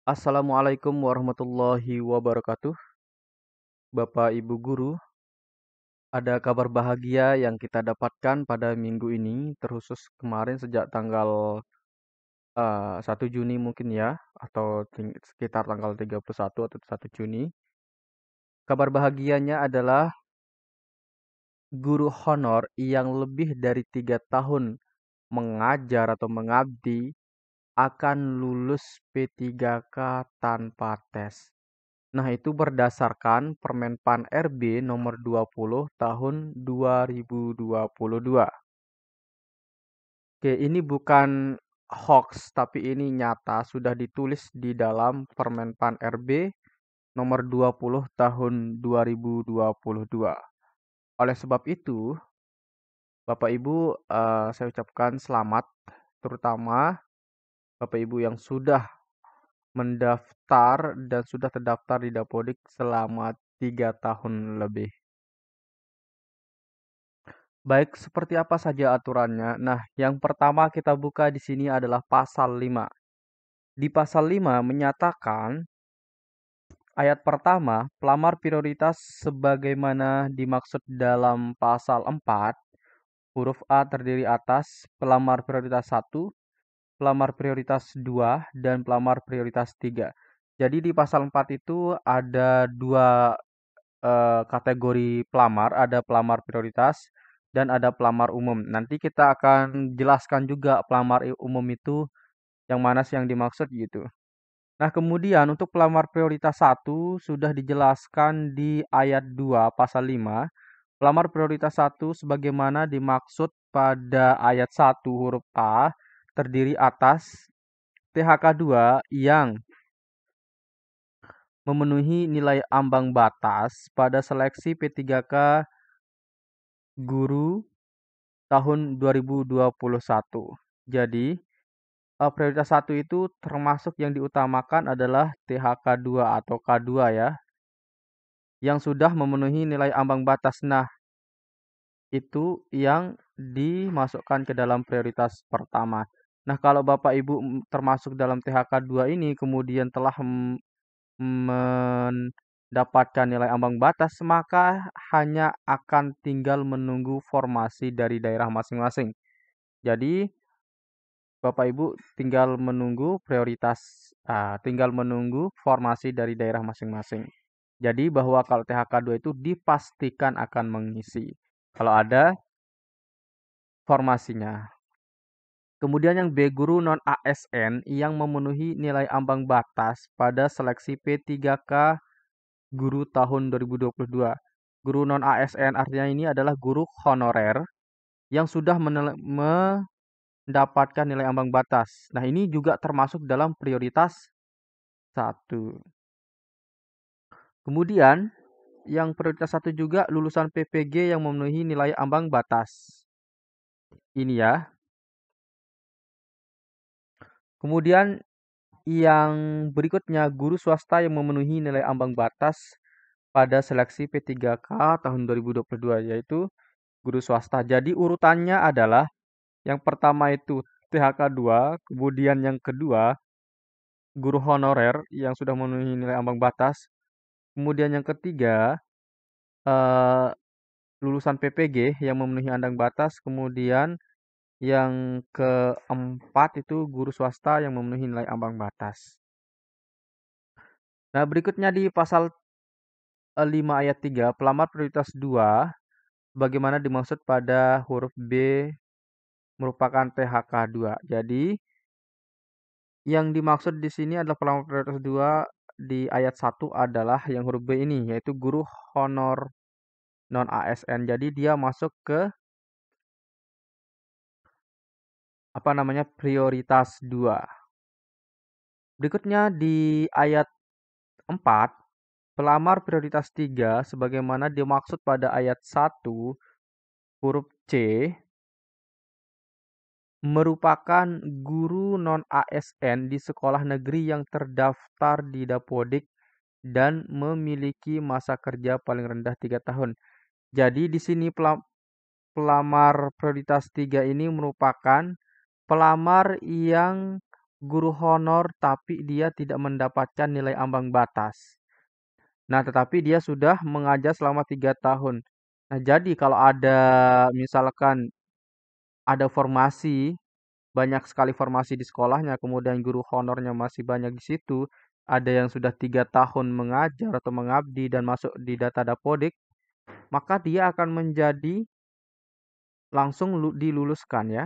Assalamualaikum warahmatullahi wabarakatuh. Bapak Ibu guru, ada kabar bahagia yang kita dapatkan pada minggu ini, terkhusus kemarin sejak tanggal 1 Juni mungkin ya, atau sekitar tanggal 31 atau 1 Juni. Kabar bahagianya adalah guru honor yang lebih dari 3 tahun mengajar atau mengabdi akan lulus P3K tanpa tes. Nah, itu berdasarkan Permenpan RB nomor 20 tahun 2022. Oke, ini bukan hoax, tapi ini nyata sudah ditulis di dalam Permenpan RB nomor 20 tahun 2022. Oleh sebab itu, Bapak Ibu, saya ucapkan selamat, terutama Bapak Ibu yang sudah mendaftar dan sudah terdaftar di Dapodik selama 3 tahun lebih. Baik, seperti apa saja aturannya? Nah, yang pertama kita buka di sini adalah pasal 5. Di pasal 5 menyatakan ayat pertama, pelamar prioritas sebagaimana dimaksud dalam pasal 4, huruf A terdiri atas pelamar prioritas 1, pelamar prioritas 2, dan pelamar prioritas 3. Jadi di pasal 4 itu ada dua kategori pelamar, ada pelamar prioritas dan ada pelamar umum. Nanti kita akan jelaskan juga pelamar umum itu yang mana sih yang dimaksud gitu. Nah, kemudian untuk pelamar prioritas 1 sudah dijelaskan di ayat 2 pasal 5. Pelamar prioritas 1 sebagaimana dimaksud pada ayat 1 huruf A terdiri atas THK 2 yang memenuhi nilai ambang batas pada seleksi P3K guru tahun 2021. Jadi, prioritas 1 itu termasuk yang diutamakan adalah THK 2 atau K2 ya, yang sudah memenuhi nilai ambang batas. Nah, itu yang dimasukkan ke dalam prioritas pertama. Nah, kalau Bapak Ibu termasuk dalam THK 2 ini kemudian telah mendapatkan nilai ambang batas, maka hanya akan tinggal menunggu formasi dari daerah masing-masing. Jadi, Bapak Ibu tinggal menunggu tinggal menunggu formasi dari daerah masing-masing. Jadi bahwa kalau THK 2 itu dipastikan akan mengisi kalau ada formasinya. Kemudian yang B, guru non ASN yang memenuhi nilai ambang batas pada seleksi P3K guru tahun 2022. Guru non ASN artinya ini adalah guru honorer yang sudah mendapatkan nilai ambang batas. Nah, ini juga termasuk dalam prioritas 1. Kemudian, yang prioritas 1 juga lulusan PPG yang memenuhi nilai ambang batas. Ini ya. Kemudian, yang berikutnya guru swasta yang memenuhi nilai ambang batas pada seleksi P3K tahun 2022, yaitu guru swasta. Jadi urutannya adalah yang pertama itu THK 2, kemudian yang kedua guru honorer yang sudah memenuhi nilai ambang batas, kemudian yang ketiga eh, lulusan PPG yang memenuhi ambang batas, kemudian yang keempat itu guru swasta yang memenuhi nilai ambang batas. Nah, berikutnya di pasal 5 ayat 3, pelamar prioritas 2 bagaimana dimaksud pada huruf B merupakan THK 2. Jadi, yang dimaksud di sini adalah pelamar prioritas 2 di ayat 1 adalah yang huruf B ini, yaitu guru honor non ASN. Jadi dia masuk ke prioritas 2. Berikutnya di ayat 4, pelamar prioritas 3 sebagaimana dimaksud pada ayat 1 huruf C merupakan guru non-ASN di sekolah negeri yang terdaftar di Dapodik dan memiliki masa kerja paling rendah 3 tahun. Jadi di sini pelamar prioritas 3 ini merupakan pelamar yang guru honor tapi dia tidak mendapatkan nilai ambang batas. Nah, tetapi dia sudah mengajar selama 3 tahun. Nah, jadi kalau ada misalkan ada formasi, banyak sekali formasi di sekolahnya, kemudian guru honornya masih banyak di situ, ada yang sudah 3 tahun mengajar atau mengabdi dan masuk di data Dapodik, maka dia akan menjadi langsung diluluskan ya,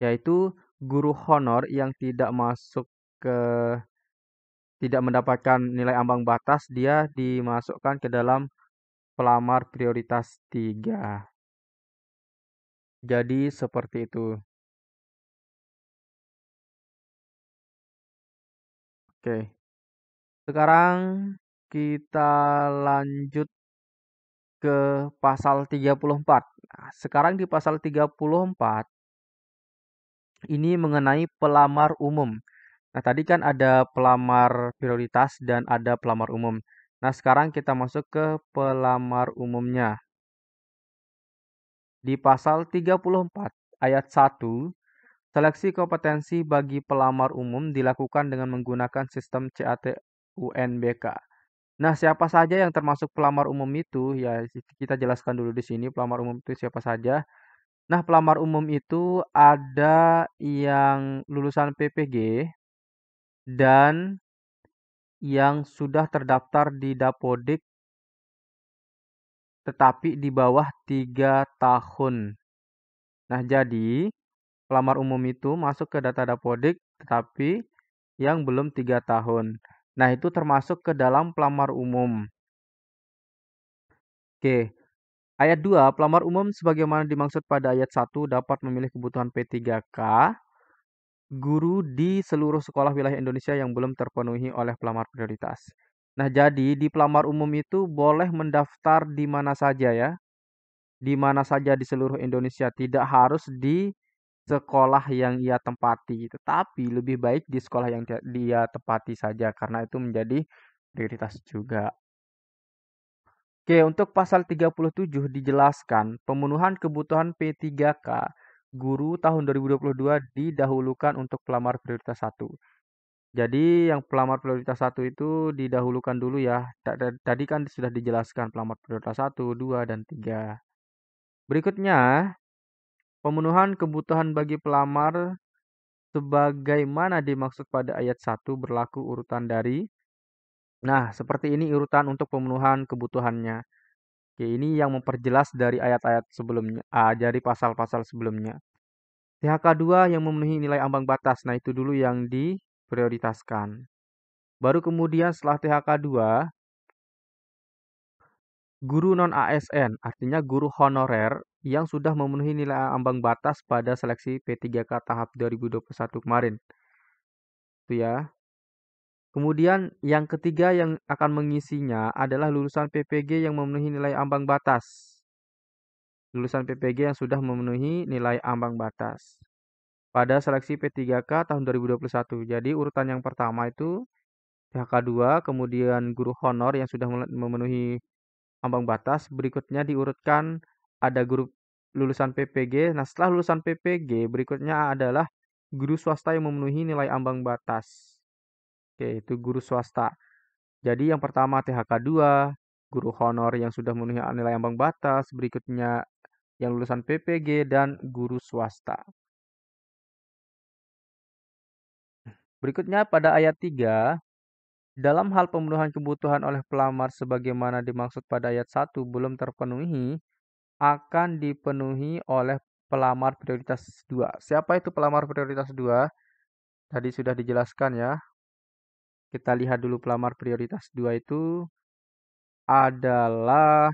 yaitu guru honor yang tidak masuk ke tidak mendapatkan nilai ambang batas, dia dimasukkan ke dalam pelamar prioritas 3. Jadi seperti itu. Oke, sekarang kita lanjut ke pasal 34. Nah, sekarang di pasal 34 ini mengenai pelamar umum. Nah, tadi kan ada pelamar prioritas dan ada pelamar umum. Nah, sekarang kita masuk ke pelamar umumnya. Di pasal 34 ayat 1, seleksi kompetensi bagi pelamar umum dilakukan dengan menggunakan sistem CAT UNBK. Nah, siapa saja yang termasuk pelamar umum itu? Ya, kita jelaskan dulu di sini pelamar umum itu siapa saja. Nah, pelamar umum itu ada yang lulusan PPG dan yang sudah terdaftar di Dapodik tetapi di bawah 3 tahun. Nah, jadi pelamar umum itu masuk ke data Dapodik tetapi yang belum 3 tahun. Nah, itu termasuk ke dalam pelamar umum. Oke, ayat 2, pelamar umum sebagaimana dimaksud pada ayat 1 dapat memilih kebutuhan P3K guru di seluruh sekolah wilayah Indonesia yang belum terpenuhi oleh pelamar prioritas. Nah, jadi di pelamar umum itu boleh mendaftar di mana saja ya, di mana saja di seluruh Indonesia, tidak harus di sekolah yang ia tempati, tetapi lebih baik di sekolah yang dia tempati saja karena itu menjadi prioritas juga. Oke, untuk pasal 37 dijelaskan pemenuhan kebutuhan P3K guru tahun 2022 didahulukan untuk pelamar prioritas 1. Jadi yang pelamar prioritas 1 itu didahulukan dulu ya. Tadi kan sudah dijelaskan pelamar prioritas 1, 2, dan 3. Berikutnya, pemenuhan kebutuhan bagi pelamar sebagaimana dimaksud pada ayat 1 berlaku urutan dari. Nah, seperti ini urutan untuk pemenuhan kebutuhannya. Oke, ini yang memperjelas dari ayat-ayat sebelumnya, dari pasal-pasal sebelumnya. THK 2 yang memenuhi nilai ambang batas. Nah, itu dulu yang diprioritaskan. Baru kemudian setelah THK 2, guru non-ASN, artinya guru honorer yang sudah memenuhi nilai ambang batas pada seleksi P3K tahap 2021 kemarin. Itu ya. Kemudian yang ketiga yang akan mengisinya adalah lulusan PPG yang memenuhi nilai ambang batas. Lulusan PPG yang sudah memenuhi nilai ambang batas pada seleksi P3K tahun 2021. Jadi urutan yang pertama itu THK 2, kemudian guru honor yang sudah memenuhi ambang batas, berikutnya diurutkan ada guru lulusan PPG. Nah, setelah lulusan PPG, berikutnya adalah guru swasta yang memenuhi nilai ambang batas. Oke, itu guru swasta. Jadi yang pertama THK 2, guru honor yang sudah memenuhi nilai ambang batas, berikutnya yang lulusan PPG dan guru swasta. Berikutnya pada ayat 3, dalam hal pemenuhan kebutuhan oleh pelamar sebagaimana dimaksud pada ayat 1 belum terpenuhi, akan dipenuhi oleh pelamar prioritas 2. Siapa itu pelamar prioritas 2? Tadi sudah dijelaskan ya. Kita lihat dulu pelamar prioritas 2 itu adalah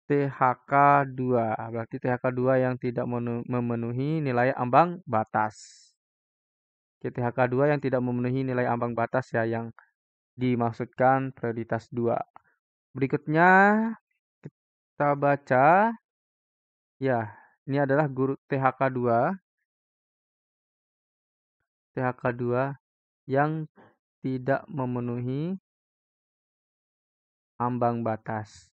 THK 2. Berarti THK 2 yang tidak memenuhi nilai ambang batas. THK 2 yang tidak memenuhi nilai ambang batas ya yang dimaksudkan prioritas 2. Berikutnya kita baca ya, ini adalah guru THK 2 yang tidak memenuhi ambang batas.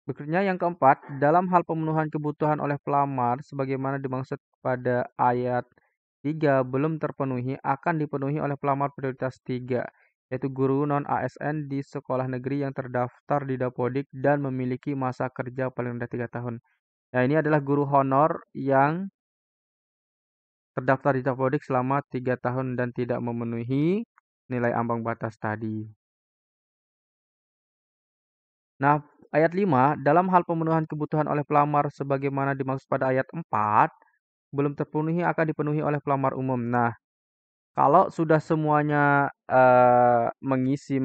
Berikutnya yang keempat, dalam hal pemenuhan kebutuhan oleh pelamar sebagaimana dimaksud pada ayat 3 belum terpenuhi akan dipenuhi oleh pelamar prioritas 3, yaitu guru non-ASN di sekolah negeri yang terdaftar di Dapodik dan memiliki masa kerja paling rendah 3 tahun. Nah, ini adalah guru honor yang terdaftar di Dapodik selama 3 tahun dan tidak memenuhi nilai ambang batas tadi. Nah, ayat 5, dalam hal pemenuhan kebutuhan oleh pelamar sebagaimana dimaksud pada ayat 4, belum terpenuhi akan dipenuhi oleh pelamar umum. Nah, kalau sudah semuanya mengisi,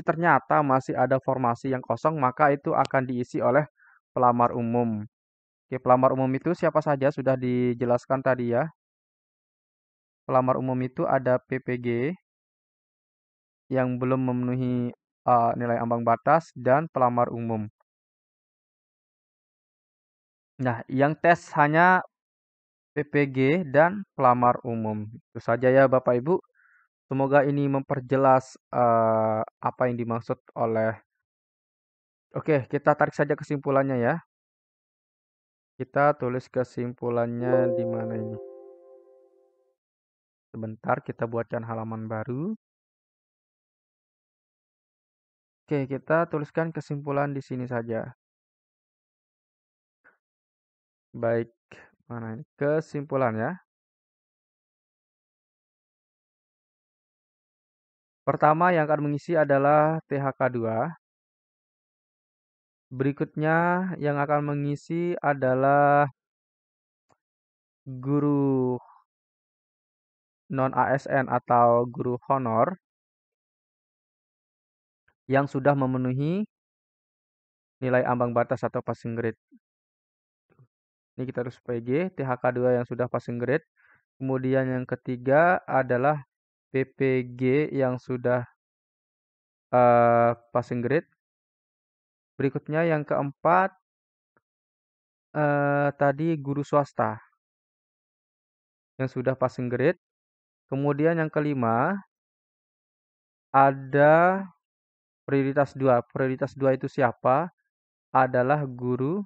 ternyata masih ada formasi yang kosong, maka itu akan diisi oleh pelamar umum. Oke, pelamar umum itu siapa saja sudah dijelaskan tadi ya. Pelamar umum itu ada PPG yang belum memenuhi nilai ambang batas dan pelamar umum. Nah, yang tes hanya PPG dan pelamar umum. Itu saja ya Bapak Ibu. Semoga ini memperjelas apa yang dimaksud oleh. Oke, kita tarik saja kesimpulannya ya. Kita tulis kesimpulannya di mana ini? Sebentar, kita buatkan halaman baru. Oke, kita tuliskan kesimpulan di sini saja. Baik, mana ini? Kesimpulan ya. Pertama yang akan mengisi adalah THK2. Berikutnya yang akan mengisi adalah guru non-ASN atau guru honor yang sudah memenuhi nilai ambang batas atau passing grade. Ini kita harus PG, THK2 yang sudah passing grade. Kemudian yang ketiga adalah PPG yang sudah passing grade. Berikutnya yang keempat tadi guru swasta yang sudah passing grade. Kemudian yang kelima ada prioritas 2. Prioritas 2 itu siapa? Adalah guru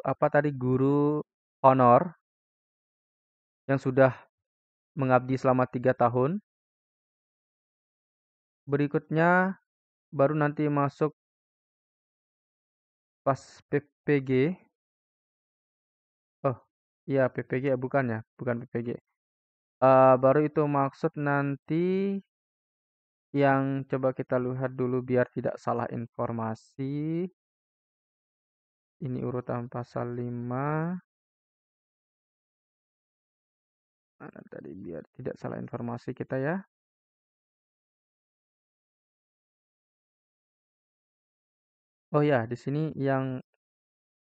apa tadi? Guru honor yang sudah mengabdi selama 3 tahun. Berikutnya baru nanti masuk pas PPG. Oh, iya PPG ya, bukan ya, bukan PPG. Baru itu maksud nanti yang coba kita lihat dulu biar tidak salah informasi. Ini urutan pasal 5. Mana tadi biar tidak salah informasi kita ya. Oh ya, di sini yang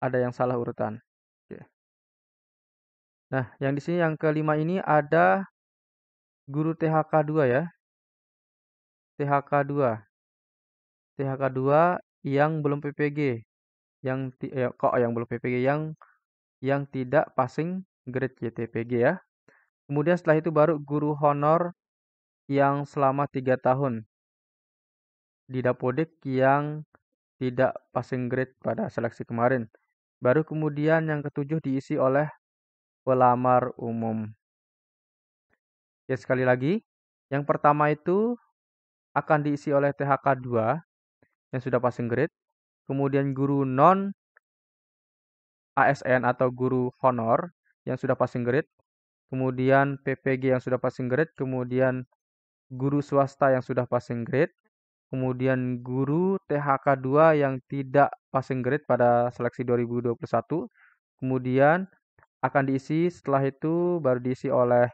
ada yang salah urutan. Oke. Nah, yang di sini yang kelima ini ada guru THK2 ya. THK2. THK2 yang belum PPG. Kok yang belum PPG yang tidak passing grade YTPG ya. Kemudian setelah itu baru guru honor yang selama 3 tahun di Dapodik yang tidak passing grade pada seleksi kemarin. Baru kemudian yang ketujuh diisi oleh pelamar umum. Ya, sekali lagi, yang pertama itu akan diisi oleh THK2 yang sudah passing grade, kemudian guru non ASN atau guru honor yang sudah passing grade, kemudian PPG yang sudah passing grade, kemudian guru swasta yang sudah passing grade, kemudian guru THK2 yang tidak passing grade pada seleksi 2021, kemudian akan diisi setelah itu baru diisi oleh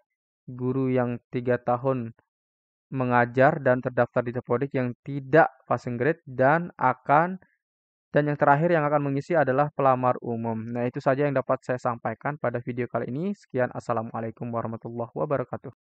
guru yang 3 tahun mengajar dan terdaftar di Dapodik yang tidak passing grade dan yang terakhir yang akan mengisi adalah pelamar umum. Nah, itu saja yang dapat saya sampaikan pada video kali ini. Sekian, assalamualaikum warahmatullahi wabarakatuh.